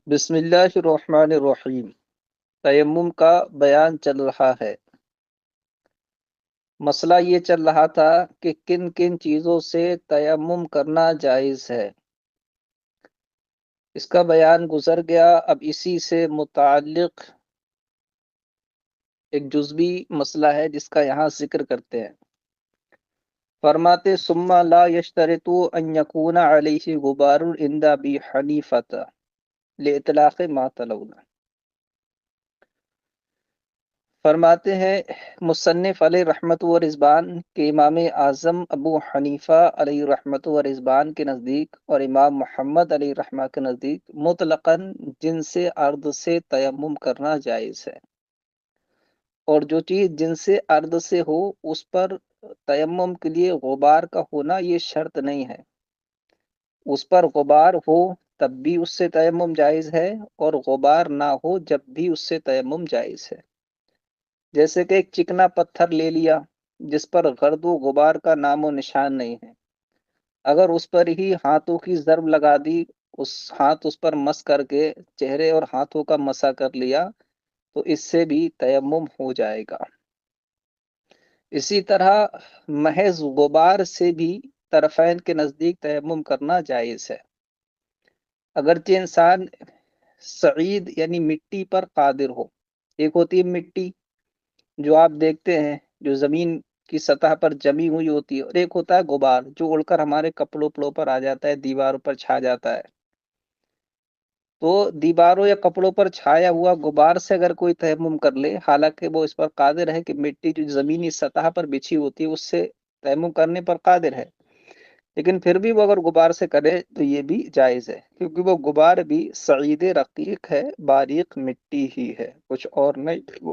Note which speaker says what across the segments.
Speaker 1: بسم اللہ الرحمن الرحیم۔ تیمم کا بیان چل رہا ہے۔ مسئلہ یہ چل رہا تھا کہ کن کن چیزوں سے تیمم کرنا جائز ہے۔ اس کا بیان گزر گیا۔ اب اسی سے متعلق ایک جزوی مسئلہ ہے جس کا یہاں ذکر کرتے ہیں۔ فرماتے ثم لا یشترط ان یکون علیہ غبار عند ابی حنیفۃ لاطلاق ما تلون۔ فرماتے ہیں مصنف علیہ رحمت و رضوان کے امام اعظم ابو حنیفہ علیہ رحمت و رضوان کے نزدیک اور امام محمد علیہ رحمہ کے نزدیک مطلقاً جنس ارض سے تیمم کرنا جائز ہے، اور جو چیز جنس ارض سے ہو اس پر تیمم کے لیے غبار کا ہونا یہ شرط نہیں ہے۔ اس پر غبار ہو تب بھی اس سے تیمم جائز ہے، اور غبار نہ ہو جب بھی اس سے تیمم جائز ہے۔ جیسے کہ ایک چکنا پتھر لے لیا جس پر گرد و غبار کا نام و نشان نہیں ہے، اگر اس پر ہی ہاتھوں کی ضرب لگا دی، اس پر مس کر کے چہرے اور ہاتھوں کا مسا کر لیا تو اس سے بھی تیمم ہو جائے گا۔ اسی طرح محض غبار سے بھی طرفین کے نزدیک تیمم کرنا جائز ہے، اگرچہ انسان سعید یعنی مٹی پر قادر ہو۔ ایک ہوتی ہے مٹی جو آپ دیکھتے ہیں جو زمین کی سطح پر جمی ہوئی ہوتی ہے، اور ایک ہوتا ہے غبار جو اڑ کر ہمارے کپڑوں وپڑوں پر آ جاتا ہے، دیواروں پر چھا جاتا ہے۔ تو دیواروں یا کپڑوں پر چھایا ہوا غبار سے اگر کوئی تیمم کر لے، حالانکہ وہ اس پر قادر ہے کہ مٹی جو زمینی سطح پر بچھی ہوتی ہے اس سے تیمم کرنے پر قادر ہے، لیکن پھر بھی وہ اگر غبار سے کرے تو یہ بھی جائز ہے، کیونکہ وہ غبار بھی صعید رقیق ہے، باریک مٹی ہی ہے، کچھ اور نہیں۔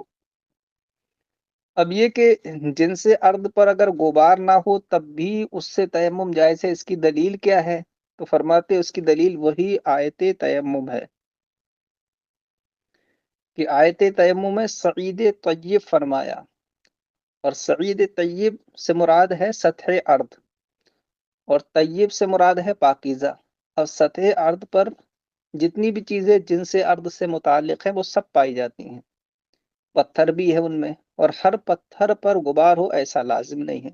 Speaker 1: اب یہ کہ جن سے ارد پر اگر غبار نہ ہو تب بھی اس سے تیمم جائز ہے، اس کی دلیل کیا ہے؟ تو فرماتے اس کی دلیل وہی آیت تیمم ہے کہ آیت تیمم میں سعید طیب فرمایا، اور سعید طیب سے مراد ہے سطح ارد، اور طیب سے مراد ہے پاکیزہ۔ اور سطح ارد پر جتنی بھی چیزیں جن سے ارد سے متعلق ہیں وہ سب پائی جاتی ہیں، پتھر بھی ہے ان میں، اور ہر پتھر پر غبار ہو ایسا لازم نہیں ہے۔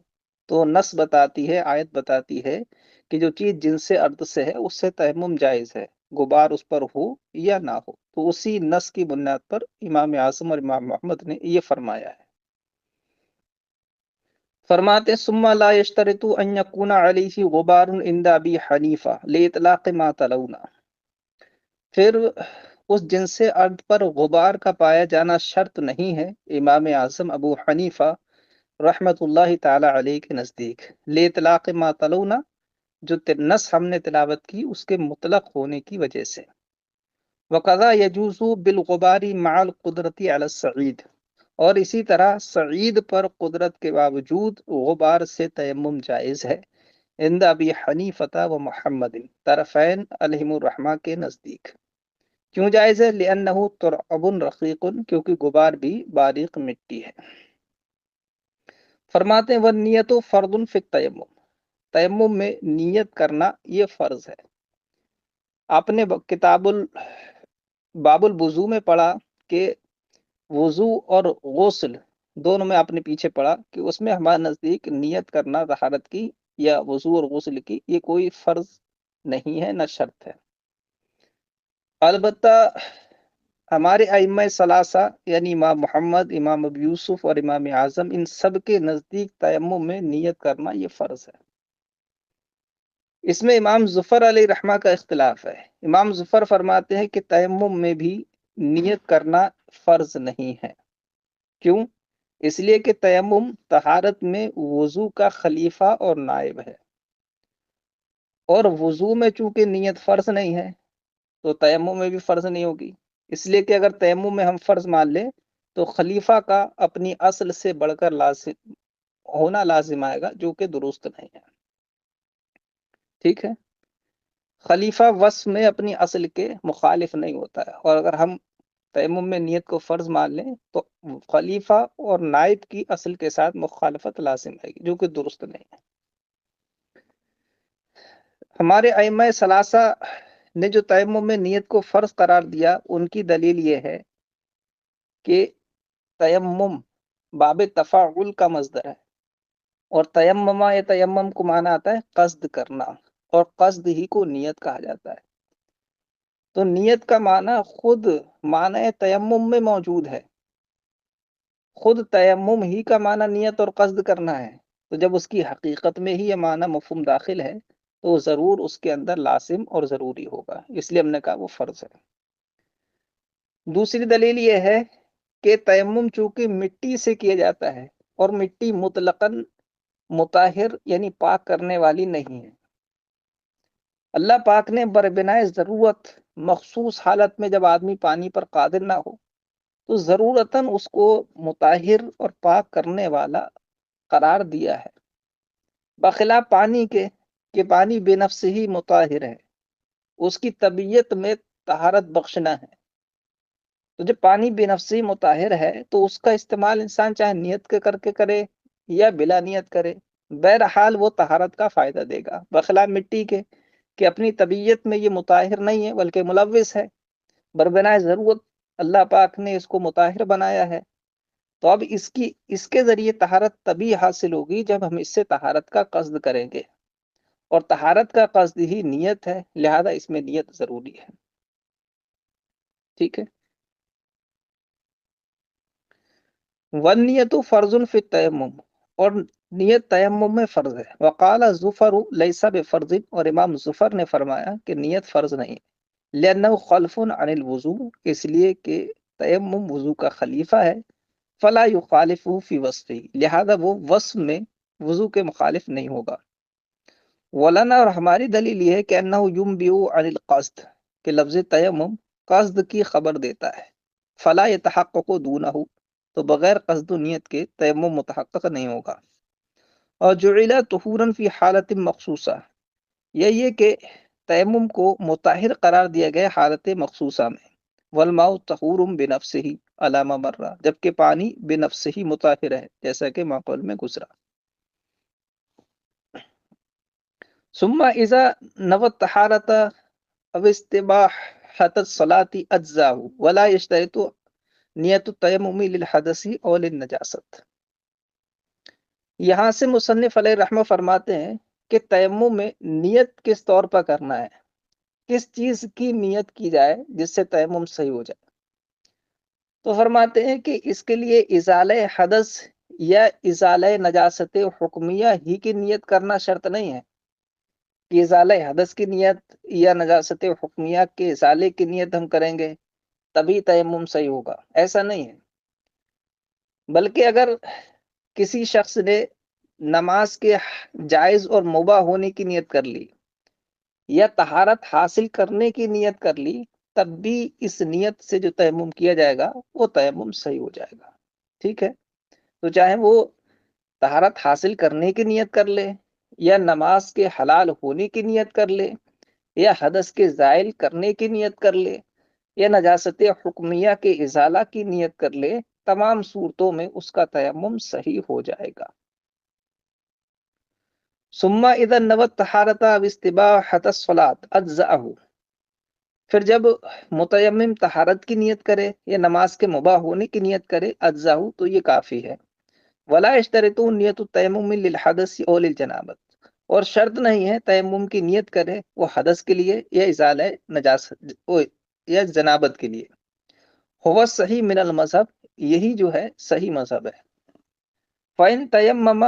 Speaker 1: تو نص بتاتی ہے، آیت بتاتی ہے کہ جو چیز جن سے ارد سے ہے اس سے تیمم جائز ہے، غبار اس پر ہو یا نہ ہو۔ تو اسی نص کی بنیاد پر امام اعظم اور امام محمد نے یہ فرمایا ہے۔ فرماتے ثم لا یشترط ان یکون علیہ غبار عند ابی حنیفہ لاطلاق ما تلون۔ پھر اس جنس ارد پر غبار کا پایا جانا شرط نہیں ہے امام اعظم ابو حنیفہ رحمت اللہ تعالی علیہ کے نزدیک، لاطلاق ما تلونا، جو نص ہم نے تلاوت کی اس کے مطلق ہونے کی وجہ سے۔ وقضا یجوز بالغبار مع القدرت علی الصعید، اور اسی طرح سعید پر قدرت کے باوجود غبار سے تیمم جائز ہے عند ابی حنیفہ و محمد طرفین علیہم الرحمہ کے نزدیک۔ کیوں جائز ہے؟ لأنہ ترعب رقیق، کیونکہ غبار بھی باریک مٹی ہے۔ فرماتے ہیں والنیت فرض فی التیمم، تیمم میں نیت کرنا یہ فرض ہے۔ آپ نے باب الوضو میں پڑھا کہ وضو اور غسل دونوں میں آپ نے پیچھے پڑھا کہ اس میں ہمارے نزدیک نیت کرنا طہارت کی یا وضو اور غسل کی یہ کوئی فرض نہیں ہے، نہ شرط ہے۔ البتہ ہمارے ائمہ ثلاثہ یعنی امام محمد، امام ابو یوسف اور امام اعظم، ان سب کے نزدیک تیمم میں نیت کرنا یہ فرض ہے۔ اس میں امام ظفر علیہ رحمہ کا اختلاف ہے۔ امام ظفر فرماتے ہیں کہ تیمم میں بھی نیت کرنا فرض نہیں ہے۔ کیوں؟ اس لیے کہ تیمم طہارت میں وضو کا خلیفہ اور نائب ہے، اور وضو میں چونکہ نیت فرض نہیں ہے تو تیمم میں بھی فرض نہیں ہوگی۔ اس لیے کہ اگر تیمم میں ہم فرض مان لیں تو خلیفہ کا اپنی اصل سے بڑھ کر ہونا لازم آئے گا، جو کہ درست نہیں ہے۔ ٹھیک ہے، خلیفہ وصف میں اپنی اصل کے مخالف نہیں ہوتا ہے، اور اگر ہم تیمم میں نیت کو فرض مان لیں تو خلیفہ اور نائب کی اصل کے ساتھ مخالفت لازم آئے گی، جو کہ درست نہیں ہے۔ ہمارے ائمہ ثلاثہ نے جو تیمم میں نیت کو فرض قرار دیا، ان کی دلیل یہ ہے کہ تیمم باب تفاعل کا مصدر ہے، اور تیمما یا تیمم کو معنی آتا ہے قصد کرنا، اور قصد ہی کو نیت کہا جاتا ہے۔ تو نیت کا معنی خود معنی تیمم میں موجود ہے، خود تیمم ہی کا معنی نیت اور قصد کرنا ہے۔ تو جب اس کی حقیقت میں ہی یہ معنی مفہوم داخل ہے تو ضرور اس کے اندر لازم اور ضروری ہوگا، اس لیے ہم نے کہا وہ فرض ہے۔ دوسری دلیل یہ ہے کہ تیمم چونکہ مٹی سے کیا جاتا ہے، اور مٹی مطلقاً مطہر یعنی پاک کرنے والی نہیں ہے۔ اللہ پاک نے بربنائے ضرورت مخصوص حالت میں جب آدمی پانی پر قادر نہ ہو تو ضرورتاً اس کو مطہر اور پاک کرنے والا قرار دیا ہے، بخلاف پانی کے کہ پانی بے نفس ہی مطہر ہے، اس کی طبیعت میں طہارت بخشنا ہے۔ تو جب پانی بے نفس ہی مطہر ہے تو اس کا استعمال انسان چاہے نیت کے کر کے کرے یا بلا نیت کرے، بہرحال وہ طہارت کا فائدہ دے گا، بخلاف مٹی کے کہ اپنی طبیعت میں یہ مطہر نہیں ہے بلکہ ملوث ہے، بربنائے ضرورت اللہ پاک نے اس کو مطہر بنایا ہے۔ تو اب اس کے ذریعے طہارت تبھی حاصل ہوگی جب ہم اس سے طہارت کا قصد کریں گے، اور طہارت کا قصد ہی نیت ہے، لہذا اس میں نیت ضروری ہے۔ ٹھیک ہے۔ والنیت فرض فی التیمم، اور نیت تیمم میں فرض ہے۔ وقال زفر لیس بفرض، اور امام زفر نے فرمایا کہ نیت فرض نہیں ہے، لأنه خلف عن الوضوء، اس لیے کہ تیمم وضو کا خلیفہ ہے، فلا یخالفہ فی وصفہ، لہذا وہ وصف میں وضو کے مخالف نہیں ہوگا۔ ولنا، اور ہماری دلیل یہ ہے کہ انہ ینبئ عن القصد، کہ لفظ تیمم قصد کی خبر دیتا ہے، فلا یتحقق دونہ، تو بغیر قصد و نیت کے تیمم متحقق نہیں ہوگا۔ اور جعل طہورا فی حالت مخصوصہ، یہ کہ تیمم کو مطہر قرار دیا گیا حالت مخصوصہ میں، والماء طہور بنفسہ علی ما مر، جبکہ پانی بنفسہ مطہر ہے جیسا کہ معقول میں گزرا۔ ثم اذا نوى الطہارة او استباحة الصلاة اجزاہ ولا یشترط نیت التیمم للحدث او للنجاست۔ یہاں سے مصنف علیہ رحمہ فرماتے ہیں کہ تیمم میں نیت کس طور پر کرنا ہے، کس چیز کی نیت کی جائے جس سے تیمم صحیح ہو جائے۔ تو فرماتے ہیں کہ اس کے لیے ازالہ حدث یا ازالہ نجاست حکمیہ ہی کی نیت کرنا شرط نہیں ہے، کہ ازالہ حدث کی نیت یا نجاست حکمیہ کے ازالے کی نیت ہم کریں گے تبھی تیمم صحیح ہوگا، ایسا نہیں ہے۔ بلکہ اگر کسی شخص نے نماز کے جائز اور مباح ہونے کی نیت کر لی یا طہارت حاصل کرنے کی نیت کر لی، تب بھی اس نیت سے جو تیمم کیا جائے گا وہ تیمم صحیح ہو جائے گا۔ ٹھیک ہے۔ تو چاہے وہ طہارت حاصل کرنے کی نیت کر لے، یا نماز کے حلال ہونے کی نیت کر لے، یا حدث کے زائل کرنے کی نیت کر لے، یا نجاست حکمیہ کے ازالہ کی نیت کر لے، تمام صورتوں میں اس کا تیمم صحیح ہو جائے گا۔ ثم اذا نوى الطہارة واستباحة الصلاة اجزأہ، پھر جب متیمم طہارت کی نیت کرے یا نماز کے مباح ہونے کی نیت کرے اجزاہ، تو یہ کافی ہے۔ ولا یشترط نیت التیمم للحدث او للجنابت، اور شرط نہیں ہے تیمم کی نیت کرے وہ حدث کے لیے یا ازالہ نجاست یا جنابت کے لیے۔ ہوا صحیح من المذہب، یہی جو ہے صحیح مذہب ہے۔ فَإِن تَيَمَّمَ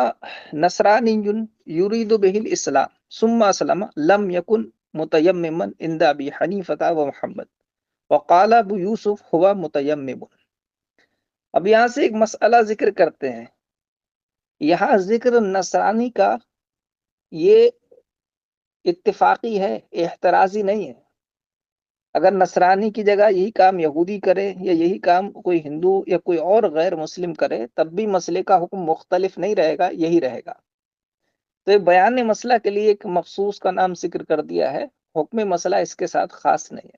Speaker 1: نَصْرَانِيٌّ يُرِيدُ بِهِ الْإِسْلَامَ ثُمَّ أَسْلَمَ لَمْ يَكُنْ مُتَيَمِّمًا عِنْدَ أَبِي حَنِيفَةَ وَمُحَمَّدٍ وَقَالَ أَبُو يُوسُف هُوَ مُتَيَمِّمٌ۔ اب یہاں سے ایک مسئلہ ذکر کرتے ہیں۔ یہاں ذکر نصرانی کا یہ اتفاقی ہے، احترازی نہیں ہے۔ اگر نصرانی کی جگہ یہی کام یہودی کرے یا یہی کام کوئی ہندو یا کوئی اور غیر مسلم کرے، تب بھی مسئلے کا حکم مختلف نہیں رہے گا، یہی رہے گا۔ تو یہ بیان مسئلہ کے لیے ایک مخصوص کا نام ذکر کر دیا ہے، حکم مسئلہ اس کے ساتھ خاص نہیں ہے۔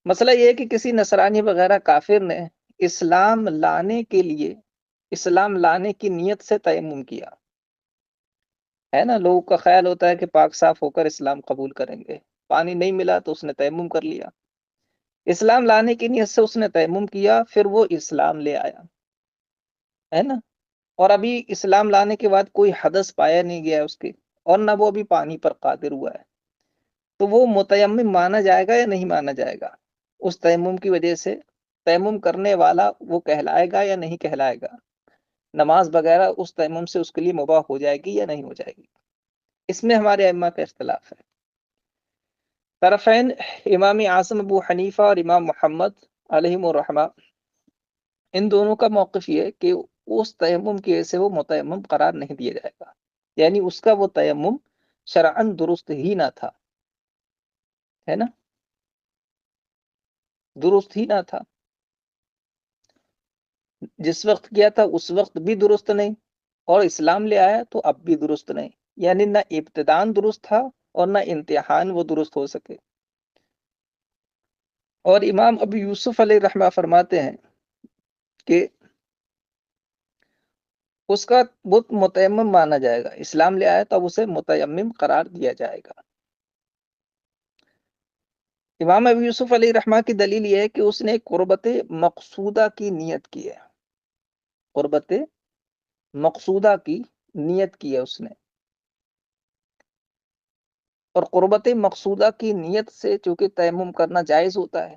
Speaker 1: مسئلہ یہ ہے کہ کسی نصرانی وغیرہ کافر نے اسلام لانے کے لیے، اسلام لانے کی نیت سے تیمم کیا ہے نا، لوگوں کا خیال ہوتا ہے کہ پاک صاف ہو کر اسلام قبول کریں گے، پانی نہیں ملا تو اس نے تیمم کر لیا، اسلام لانے کی نیت سے اس نے تیمم کیا، پھر وہ اسلام لے آیا، ہے نا، اور ابھی اسلام لانے کے بعد کوئی حدث پایا نہیں گیا اس کے، اور نہ وہ ابھی پانی پر قادر ہوا ہے، تو وہ متیمم مانا جائے گا یا نہیں مانا جائے گا؟ اس تیمم کی وجہ سے تیمم کرنے والا وہ کہلائے گا یا نہیں کہلائے گا؟ نماز وغیرہ اس تیمم سے اس کے لیے مباح ہو جائے گی یا نہیں ہو جائے گی؟ اس میں ہمارے ائمہ کا اختلاف ہے۔ طرفین امام اعظم ابو حنیفہ اور امام محمد علیہم الرحمہ، ان دونوں کا موقف یہ ہے کہ اس تیمم کی وجہ سے وہ متیمم قرار نہیں دیا جائے گا، یعنی اس کا وہ تیمم شرعاً درست ہی نہ تھا، ہے نا، درست ہی نہ تھا، جس وقت کیا تھا اس وقت بھی درست نہیں، اور اسلام لے آیا تو اب بھی درست نہیں، یعنی نہ ابتدان درست تھا اور نہ امتحان وہ درست ہو سکے۔ اور امام ابو یوسف علیہ رحمہ فرماتے ہیں کہ اس کا بت متیمم مانا جائے گا، اسلام لے آیا تو اب اسے متیمم قرار دیا جائے گا۔ امام ابو یوسف علیہ رحمہ کی دلیل یہ ہے کہ اس نے قربت مقصودہ کی نیت کی ہے، قربت مقصودہ کی نیت کی ہے اس نے، اور قربت مقصودہ کی نیت سے چونکہ تیمم کرنا جائز ہوتا ہے،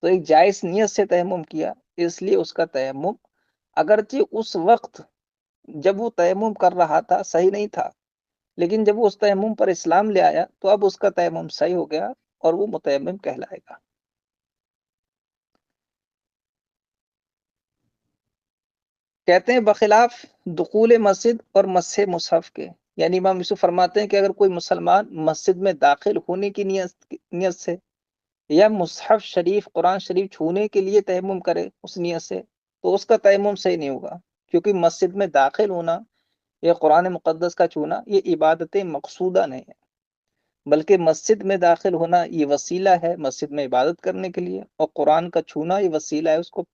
Speaker 1: تو ایک جائز نیت سے تیمم کیا، اس لیے اس کا تیمم اگرچہ اس وقت جب وہ تیمم کر رہا تھا صحیح نہیں تھا، لیکن جب وہ اس تیمم پر اسلام لے آیا تو اب اس کا تیمم صحیح ہو گیا اور وہ متیمم کہلائے گا۔ کہتے ہیں بخلاف دخول مسجد اور مسح مصحف کے، یعنی امام یوسف فرماتے ہیں کہ اگر کوئی مسلمان مسجد میں داخل ہونے کی نیت سے یا مصحف شریف قرآن شریف چھونے کے لیے تیمم کرے اس نیت سے، تو اس کا تیمم صحیح نہیں ہوگا، کیونکہ مسجد میں داخل ہونا یا قرآن مقدس کا چھونا یہ عبادت مقصودہ نہیں ہے، بلکہ مسجد میں داخل ہونا یہ وسیلہ ہے مسجد میں عبادت کرنے کے لیے، اور قرآن کا چھونا یہ وسیلہ ہے اس کو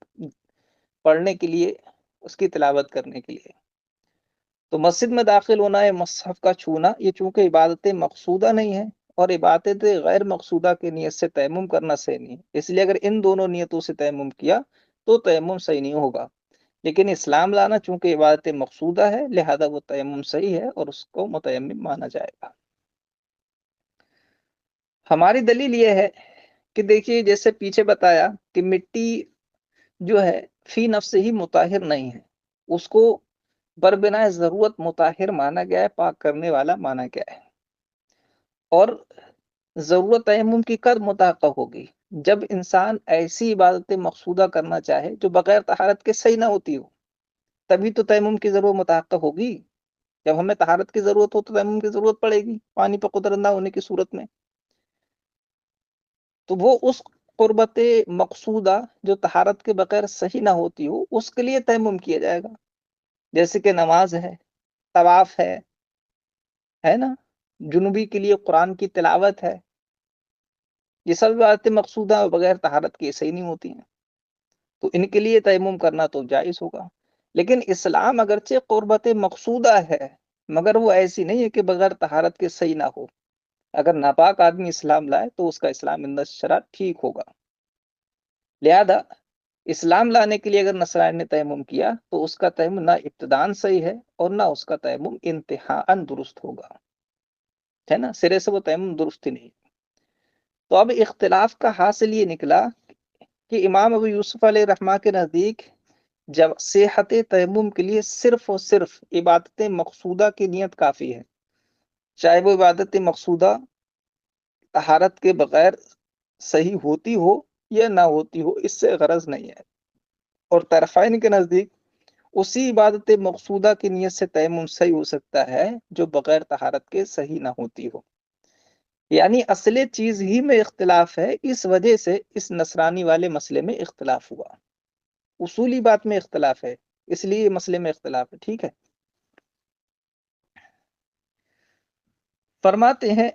Speaker 1: پڑھنے کے لیے، اس کی تلاوت کرنے کے لیے۔ تو مسجد میں داخل ہونا ہے مصحف کا چھونا یہ چونکہ عبادت مقصودہ نہیں ہے، اور عبادت غیر مقصودہ کی نیت سے تیمم کرنا صحیح نہیں، اس لیے اگر ان دونوں نیتوں سے تیمم کیا تو تیمم صحیح نہیں ہوگا، لیکن اسلام لانا چونکہ عبادت مقصودہ ہے لہذا وہ تیمم صحیح ہے اور اس کو متیمم مانا جائے گا۔ ہماری دلیل یہ ہے کہ دیکھیے جیسے پیچھے بتایا کہ مٹی جو ہے فی نفس ہی مطہر نہیں ہے، اس کو بربنائے ضرورت مطہر مانا گیا ہے، پاک کرنے والا مانا گیا ہے، اور ضرورت تیمم کی کب متحقق ہوگی؟ جب انسان ایسی عبادت مقصودہ کرنا چاہے جو بغیر طہارت کے صحیح نہ ہوتی ہو، تبھی تو تیمم کی ضرورت متحقق ہوگی۔ جب ہمیں طہارت کی ضرورت ہو تو تیمم کی ضرورت پڑے گی پانی پر قدرت نہ ہونے کی صورت میں، تو وہ اس قربت مقصودہ جو طہارت کے بغیر صحیح نہ ہوتی ہو اس کے لیے تیمم کیا جائے گا، جیسے کہ نماز ہے، طواف ہے نا، جنوبی کے لیے قرآن کی تلاوت ہے، یہ سب باتیں مقصودہ بغیر طہارت کے صحیح نہیں ہوتی ہیں، تو ان کے لیے تیمم کرنا تو جائز ہوگا۔ لیکن اسلام اگرچہ قربت مقصودہ ہے مگر وہ ایسی نہیں ہے کہ بغیر طہارت کے صحیح نہ ہو، اگر ناپاک آدمی اسلام لائے تو اس کا اسلام عند الشرع ٹھیک ہوگا، لہذا اسلام لانے کے لیے اگر نصرانی نے تیمم کیا تو اس کا تیمم نہ ابتدان صحیح ہے اور نہ اس کا تیمم انتہاءً درست ہوگا، ہے نا، سرے سے وہ تیمم درست ہی نہیں۔ تو اب اختلاف کا حاصل یہ نکلا کہ امام ابو یوسف علیہ رحمہ کے نزدیک جب صحت تیمم کے لیے صرف اور صرف عبادت مقصودہ کی نیت کافی ہے، چاہے وہ عبادت مقصودہ طہارت کے بغیر صحیح ہوتی ہو یا نہ ہوتی ہو، اس سے غرض نہیں ہے، اور طرفین کے نزدیک اسی عبادت مقصودہ کی نیت سے تیمم صحیح ہو سکتا ہے جو بغیر طہارت کے صحیح نہ ہوتی ہو، یعنی اصل چیز ہی میں اختلاف ہے، اس وجہ سے اس نصرانی والے مسئلے میں اختلاف ہوا، اصولی بات میں اختلاف ہے اس لیے مسئلے میں اختلاف ہے، ٹھیک ہے۔ فرماتے ہیں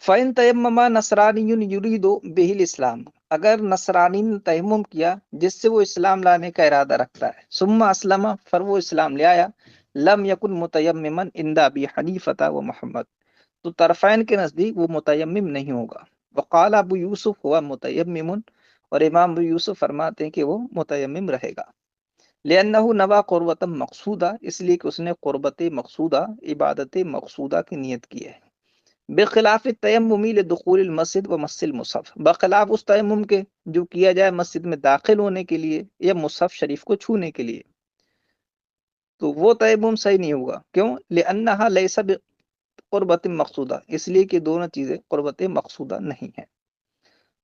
Speaker 1: فَإِن تَيَمَّمَ نَصْرَانِيٌّ يُرِيدُ بِهِ الْإِسْلَامَ، اگر نصرانی نے تیمم کیا جس سے وہ اسلام لانے کا ارادہ رکھتا ہے، ثم اسلم، پھر وہ اسلام لے آیا، لم یکن متیممن عند ابی حنیفہ و محمد، تو طرفین کے نزدیک وہ متیمم نہیں ہوگا. وقال ابو یوسف ہوا متیمم، اور امام ابو یوسف فرماتے ہیں کہ وہ متیمم رہے گا. لأنه نوا قربت مقصودہ، اس لیے کہ اس نے قربت مقصودہ، عبادت مقصودہ کی نیت کی ہے. بخلاف التیمم لدخول المسجد و مس المصحف، بخلاف اس تیمم کے جو کیا جائے مسجد میں داخل ہونے کے لیے یا مصحف شریف کو چھونے کے لیے، تو وہ تیمم صحیح نہیں ہوگا. کیوں؟ لأنها لیس بقربت مقصودہ، اس لیے کہ دونوں چیزیں قربت مقصودہ نہیں ہیں.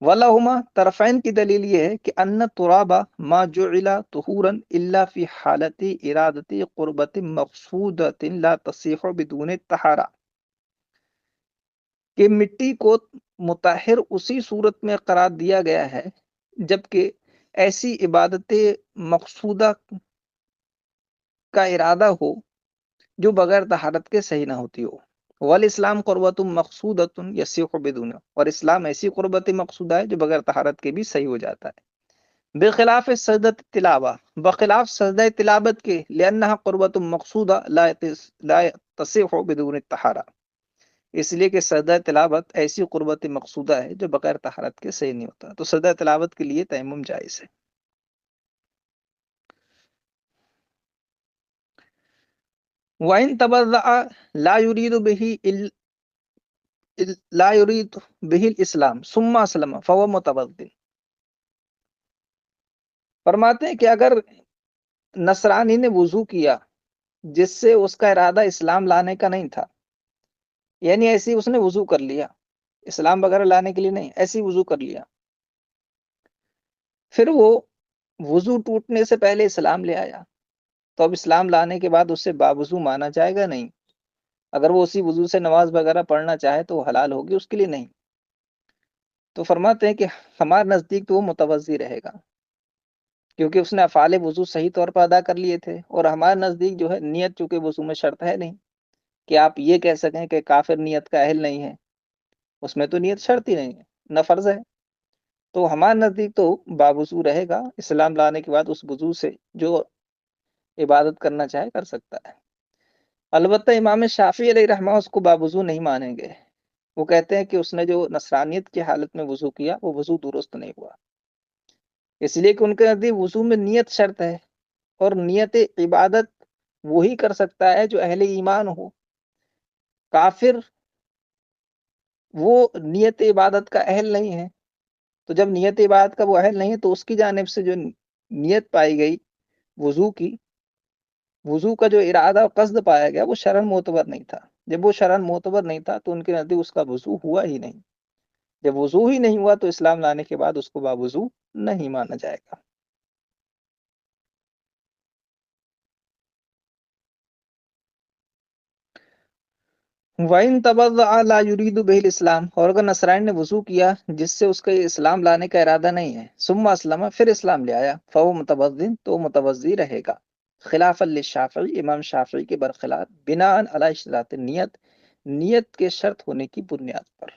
Speaker 1: ولہما، طرفین کی دلیل یہ ہے کہ ان ترابا ما جعل طہورا الا فی حالت ارادت قربت مقصودۃ لا تصیح بدون طہارہ، کہ مٹی کو مطہر اسی صورت میں قرار دیا گیا ہے جبکہ ایسی عبادت مقصودہ کا ارادہ ہو جو بغیر طہارت کے صحیح نہ ہوتی ہو. والاسلام قربت مقصودۃ یصح بدون، اور اسلام ایسی قربت مقصودہ ہے جو بغیر طہارت کے بھی صحیح ہو جاتا ہے. بخلاف سجدہ تلاوہ، بخلاف سجدہ تلاوت کے، لأنها قربت مقصودہ لا تصح بدون الطہارہ، اس لیے کہ سجدہ تلاوت ایسی قربت مقصودہ ہے جو بغیر طہارت کے صحیح نہیں ہوتا. تو سجدہ تلاوت کے لیے تیمم جائز ہے. وَإِن تَبَرَّأَ لا يريد به الاسلام ثم اسلم فهو متبدل. فرماتے ہیں کہ اگر نصرانی نے وضو کیا جس سے اس کا ارادہ اسلام لانے کا نہیں تھا، یعنی ایسی اس نے وضو کر لیا، اسلام وغیرہ لانے کے لیے نہیں، ایسی وضو کر لیا، پھر وہ وضو ٹوٹنے سے پہلے اسلام لے آیا، تو اب اسلام لانے کے بعد اس سے باوضو مانا جائے گا؟ نہیں. اگر وہ اسی وضو سے نماز وغیرہ پڑھنا چاہے تو وہ حلال ہوگی اس کے لیے نہیں. تو فرماتے ہیں کہ ہمارے نزدیک تو وہ متوضی رہے گا کیونکہ اس نے افعال وضو صحیح طور پر ادا کر لیے تھے، اور ہمارے نزدیک جو ہے نیت چونکہ وضو میں شرط ہے نہیں کہ آپ یہ کہہ سکیں کہ کافر نیت کا اہل نہیں ہے، اس میں تو نیت شرط ہی نہیں ہے، نہ فرض ہے. تو ہمارے نزدیک تو باوضو رہے گا، اسلام لانے کے بعد اس وضو سے جو عبادت کرنا چاہے کر سکتا ہے. البتہ امام شافعی علیہ رحمہ اس کو باوضو نہیں مانیں گے. وہ کہتے ہیں کہ اس نے جو نصرانیت کی حالت میں وضو کیا وہ وضو درست نہیں ہوا، اس لیے کہ ان کے نزدیک وضو میں نیت شرط ہے، اور نیت عبادت وہی کر سکتا ہے جو اہل ایمان ہو. کافر وہ نیت عبادت کا اہل نہیں ہے، تو جب نیت عبادت کا وہ اہل نہیں ہے تو اس کی جانب سے جو نیت پائی گئی وضو کی، وضو کا جو ارادہ اور قصد پایا گیا وہ شرعاً معتبر نہیں تھا. جب وہ شرعاً معتبر نہیں تھا تو ان کے نزدیک اس کا وضو ہوا ہی نہیں. جب وضو ہی نہیں ہوا تو اسلام لانے کے بعد اس کو باوضو نہیں مانا جائے گا. وَإِن تَبَرَّأَ لَا يُرِيدُ بِهِ الْإِسْلَامَ، اور اگر نصرانی نے وضو کیا جس سے اس کا اسلام لانے کا ارادہ نہیں ہے، ثم اسلم، پھر اسلام لے آیا، فهو متوضٍ، تو متوضی رہے گا. خلاف للشافعی، امام شافعی کے برخلاف، بناء علی اشتراط نیت، نیت کے شرط ہونے کی بنیاد پر.